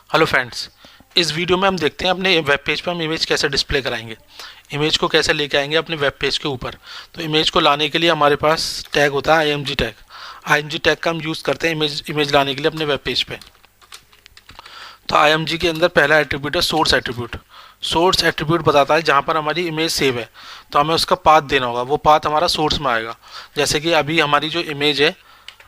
Hello friends, इस video में हम देखते हैं अपने वेब पेज पर हम इमेज कैसे डिस्प्ले कराएंगे। इमेज को कैसे लेके आएंगे अपने वेब पेज के ऊपर। तो इमेज को लाने के लिए हमारे पास टैग होता है IMG टैग। IMG टैग का हम यूज़ करते हैं इमेज लाने के लिए अपने वेब पेज पे। तो IMG के अंदर पहला एट्रीब्यूट है सोर्स एट्रीब्यूट। सोर्स एट्रीब्यूट बताता है जहाँ पर हमारी इमेज सेव है, तो हमें उसका पाथ देना होगा। वो पाथ हमारा सोर्स में आएगा। जैसे कि अभी हमारी जो इमेज है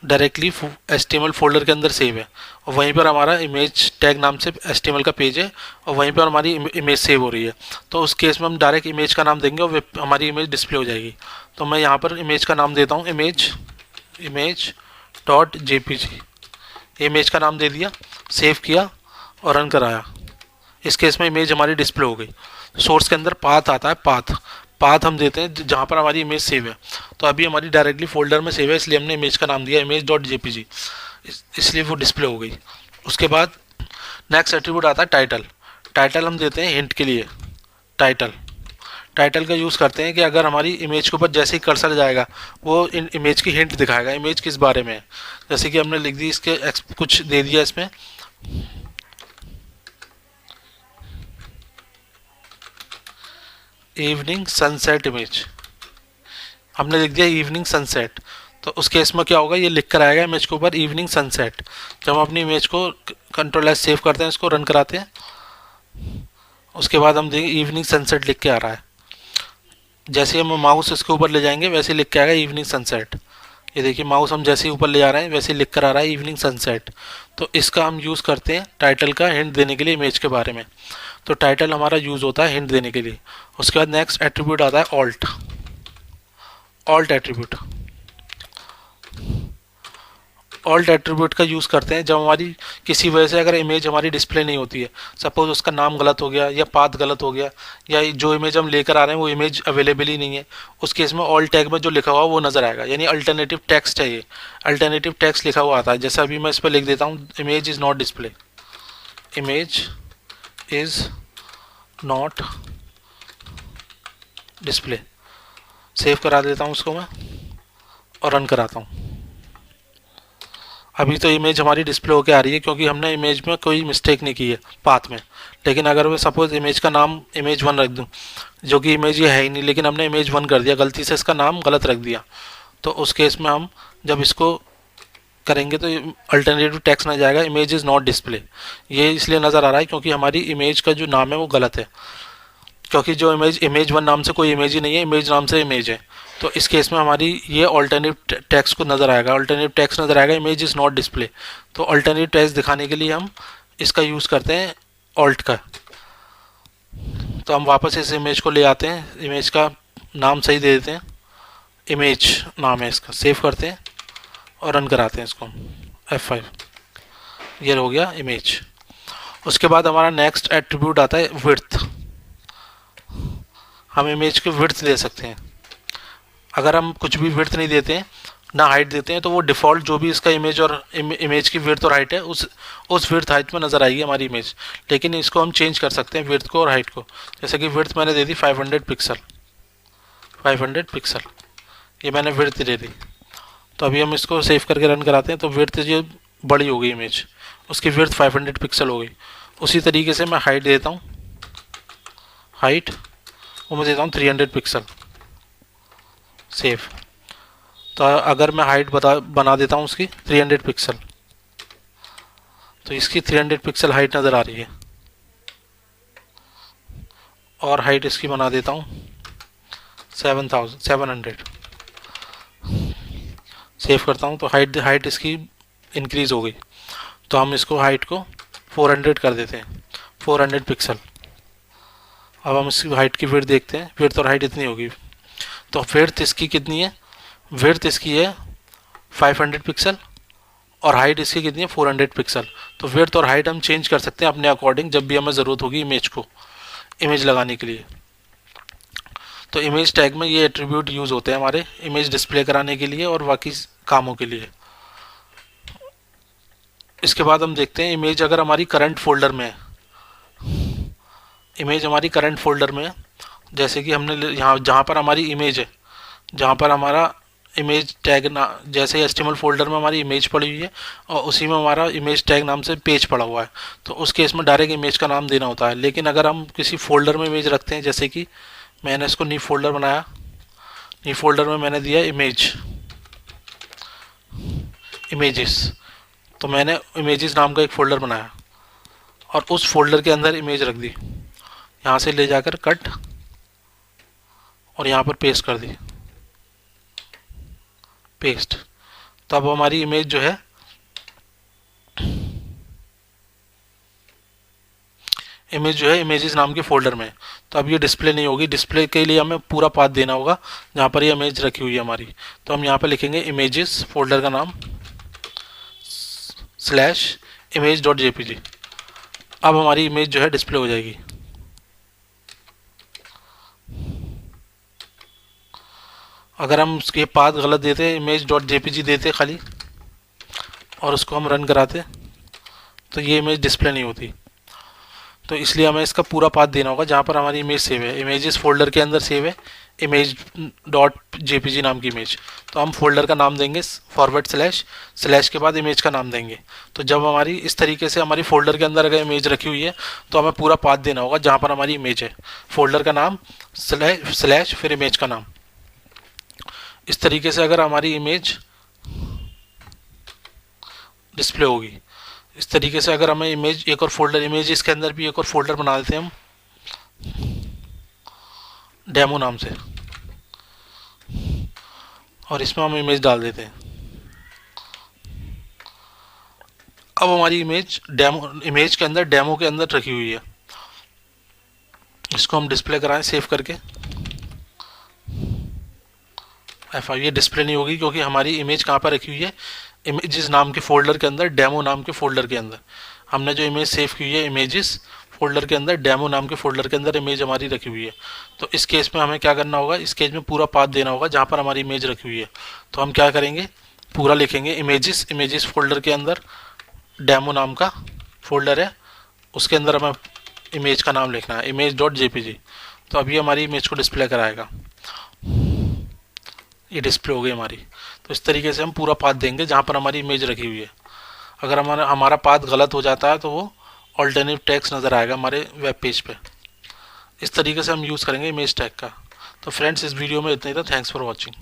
डायरेक्टली HTML फोल्डर के अंदर सेव है, और वहीं पर हमारा इमेज टैग नाम से HTML का पेज है, और वहीं पर हमारी इमेज सेव हो रही है। तो उस केस में हम डायरेक्ट इमेज का नाम देंगे और हमारी इमेज डिस्प्ले हो जाएगी। तो मैं यहाँ पर इमेज का नाम देता हूँ इमेज डॉट JPG। इमेज का नाम दे दिया, सेव किया और रन कराया। इस केस में इमेज हमारी डिस्प्ले हो गई। सोर्स के अंदर पाथ आता है, पाथ हम देते हैं जहाँ पर हमारी इमेज सेव है। तो अभी हमारी डायरेक्टली फोल्डर में सेव है, इसलिए हमने इमेज का नाम दिया इमेज डॉट JPG, इसलिए वो डिस्प्ले हो गई। उसके बाद नेक्स्ट एट्रीब्यूट आता है टाइटल। टाइटल हम देते हैं हिंट के लिए। टाइटल टाइटल का यूज़ करते हैं कि अगर हमारी इमेज के ऊपर जैसे ही कर्सर जाएगा वो इन इमेज की हिंट दिखाएगा, इमेज किस बारे में है। जैसे कि हमने लिख दी, इसके कुछ दे दिया इसमें, इवनिंग सनसेट इमेज। हमने लिख दिया इवनिंग सनसेट। तो उस केस में क्या होगा, ये लिख कर आएगा इमेज के ऊपर इवनिंग सनसेट। जब हम अपनी इमेज को कंट्रोल एस सेव करते हैं, इसको रन कराते हैं, उसके बाद हम देखेंगे इवनिंग सनसेट लिख के आ रहा है। जैसे हम माउस इसके ऊपर ले जाएंगे वैसे लिख के आएगा इवनिंग सनसेट। ये देखिए माउस हम जैसे ही ऊपर ले जा रहे हैं वैसे लिख कर आ रहा है इवनिंग सनसेट। तो इसका हम यूज़ करते हैं टाइटल का हिंट देने के लिए इमेज के बारे में। तो टाइटल हमारा यूज़ होता है हिंट देने के लिए। उसके बाद नेक्स्ट एट्रीब्यूट आता है ऑल्ट एट्रीब्यूट। ऑल्ट एट्रीब्यूट का यूज़ करते हैं जब हमारी किसी वजह से अगर इमेज हमारी डिस्प्ले नहीं होती है। सपोज उसका नाम गलत हो गया या पाथ गलत हो गया, या जो इमेज हम लेकर आ रहे हैं वो इमेज अवेलेबल ही नहीं है। उस केस में ऑल टैग में जो लिखा हुआ वो नज़र आएगा, यानी अल्टरनेटिव टेक्स्ट है। ये अल्टरनेटिव टेक्स्ट लिखा हुआ आता है। जैसे अभी मैं इस पर लिख देता हूँ image is not display, image is not display. Save करा देता हूँ उसको मैं और रन कराता हूँ। अभी तो इमेज हमारी डिस्प्ले होकर आ रही है क्योंकि हमने इमेज में कोई मिस्टेक नहीं की है पाथ में। लेकिन अगर मैं सपोज इमेज का नाम इमेज 1 रख दूं, जो कि इमेज ये है ही नहीं, लेकिन हमने इमेज 1 कर दिया, गलती से इसका नाम गलत रख दिया, तो उस केस में हम जब इसको करेंगे तो अल्टरनेटिव टेक्स्ट ना जाएगा इमेज इज़ नॉट डिस्प्ले। ये इसलिए नज़र आ रहा है क्योंकि हमारी इमेज का जो नाम है वो गलत है, क्योंकि जो इमेज 1 नाम से कोई इमेज ही नहीं है, इमेज नाम से इमेज है। तो इस केस में हमारी ये ऑल्टरनेटिव टेक्स्ट को नज़र आएगा, ऑल्टरनेटिव टेक्स्ट नज़र आएगा इमेज इज़ नॉट डिस्प्ले। तो ऑल्टरनेटिव टेक्स्ट दिखाने के लिए हम इसका यूज़ करते हैं ऑल्ट का। तो हम वापस इस इमेज को ले आते हैं, इमेज का नाम सही दे देते हैं, इमेज नाम है इसका, सेव करते हैं और रन कराते हैं इसको F5। ये हो गया इमेज। उसके बाद हमारा नेक्स्ट एट्रीब्यूट आता है विड्थ। हम इमेज की विड्थ दे सकते हैं। अगर हम कुछ भी विड्थ नहीं देते हैं ना हाइट देते हैं, तो वो डिफ़ॉल्ट जो भी इसका इमेज और इमेज की विड्थ और हाइट है उस विड्थ हाइट में नज़र आएगी हमारी इमेज। लेकिन इसको हम चेंज कर सकते हैं विड्थ को और हाइट को। जैसे कि विड्थ मैंने दे दी 500 पिक्सल, 500 पिक्सल ये मैंने विड्थ दे दी। तो अभी हम इसको सेव करके रन कराते हैं, तो विड्थ ये बड़ी हो गई इमेज, उसकी विड्थ 500 पिक्सल हो गई। उसी तरीके से मैं हाइट देता हूँ, हाइट वो मैं देता हूँ 300 पिक्सल, सेव। तो अगर मैं हाइट बना देता हूँ उसकी 300 पिक्सल, तो इसकी 300 पिक्सल हाइट नज़र आ रही है। और हाइट इसकी बना देता हूँ 700, सेव करता हूँ, तो हाइट इसकी इंक्रीज़ हो गई। तो हम इसको हाइट को 400 कर देते हैं, 400 पिक्सल। अब हम इसकी हाइट की विड्थ देखते हैं, विड्थ और हाइट इतनी होगी। तो विड्थ इसकी कितनी है, विड्थ इसकी है 500 पिक्सल और हाइट इसकी कितनी है 400 पिक्सल। तो विड्थ और हाइट हम चेंज कर सकते हैं अपने अकॉर्डिंग जब भी हमें ज़रूरत होगी इमेज लगाने के लिए। तो इमेज टैग में ये एट्रीब्यूट यूज़ होते हैं हमारे इमेज डिस्प्ले कराने के लिए और बाकी कामों के लिए। इसके बाद हम देखते हैं इमेज अगर हमारी करंट फोल्डर में है, इमेज हमारी करंट फोल्डर में है, जैसे कि हमने यहाँ जहाँ पर हमारी इमेज है, जहाँ पर हमारा इमेज टैग ना, जैसे HTML फोल्डर में हमारी इमेज पड़ी हुई है और उसी में हमारा इमेज टैग नाम से पेज पड़ा हुआ है, तो उस केस में डायरेक्ट इमेज का नाम देना होता है। लेकिन अगर हम किसी फोल्डर में इमेज रखते हैं, जैसे कि मैंने इसको न्यू फोल्डर बनाया, न्यू फोल्डर में मैंने दिया इमेजेस, तो मैंने इमेजेस नाम का एक फ़ोल्डर बनाया और उस फोल्डर के अंदर इमेज रख दी, यहाँ से ले जाकर कट और यहाँ पर पेस्ट कर दी, पेस्ट। तो अब हमारी इमेज जो है इमेजेस नाम के फोल्डर में, तो अब ये डिस्प्ले नहीं होगी। डिस्प्ले के लिए हमें पूरा पाथ देना होगा जहाँ पर ये इमेज रखी हुई है हमारी। तो हम यहाँ पर लिखेंगे इमेजेस, फोल्डर का नाम /image.jpg। अब हमारी इमेज जो है डिस्प्ले हो जाएगी। अगर हम उसके पाथ गलत देते, image.jpg देते खाली और उसको हम रन कराते, तो ये इमेज डिस्प्ले नहीं होती। तो इसलिए हमें इसका पूरा पाथ देना होगा जहाँ पर हमारी इमेज सेव है। इमेजेस फोल्डर के अंदर सेव है image.jpg नाम की इमेज, तो हम फोल्डर का नाम देंगे // के बाद इमेज का नाम देंगे। तो जब हमारी इस तरीके से हमारी फोल्डर के अंदर अगर इमेज रखी हुई है तो हमें पूरा पाथ देना होगा जहाँ पर हमारी इमेज है, फोल्डर का नाम / फिर इमेज का नाम। इस तरीके से अगर हमारी इमेज डिस्प्ले होगी। इस तरीके से अगर हमें इमेज एक और फोल्डर, इमेज इसके अंदर भी एक और फोल्डर बना देते हैं हम डेमो नाम से, और इसमें हम इमेज डाल देते हैं। अब हमारी इमेज के अंदर डेमो के अंदर रखी हुई है। इसको हम डिस्प्ले कराएं सेव करके F5। ये डिस्प्ले नहीं होगी क्योंकि हमारी इमेज कहाँ पर रखी हुई है, इमेजेस नाम के फोल्डर के अंदर, डेमो नाम के फोल्डर के अंदर। हमने जो इमेज सेव की हुई है इमेजेस फोल्डर के अंदर, डेमो नाम के फोल्डर के अंदर इमेज हमारी रखी हुई है। तो इस केस में हमें क्या करना होगा, इस केस में पूरा पाथ देना होगा जहाँ पर हमारी इमेज रखी हुई है। तो हम क्या करेंगे, पूरा लिखेंगे इमेजेस फोल्डर के अंदर डेमो नाम का फोल्डर है, उसके अंदर हमें इमेज का नाम लिखना है image.jpg। तो अभी हमारी इमेज को डिस्प्ले कराएगा। ये डिस्प्ले हो गई हमारी। तो इस तरीके से हम पूरा पाथ देंगे जहाँ पर हमारी इमेज रखी हुई है। अगर हमारा पाथ गलत हो जाता है तो वो ऑल्टरनेटिव टेक्स्ट नज़र आएगा हमारे वेब पेज पे। इस तरीके से हम यूज़ करेंगे इमेज टैग का। तो फ्रेंड्स, इस वीडियो में इतना ही था। Thanks for watching.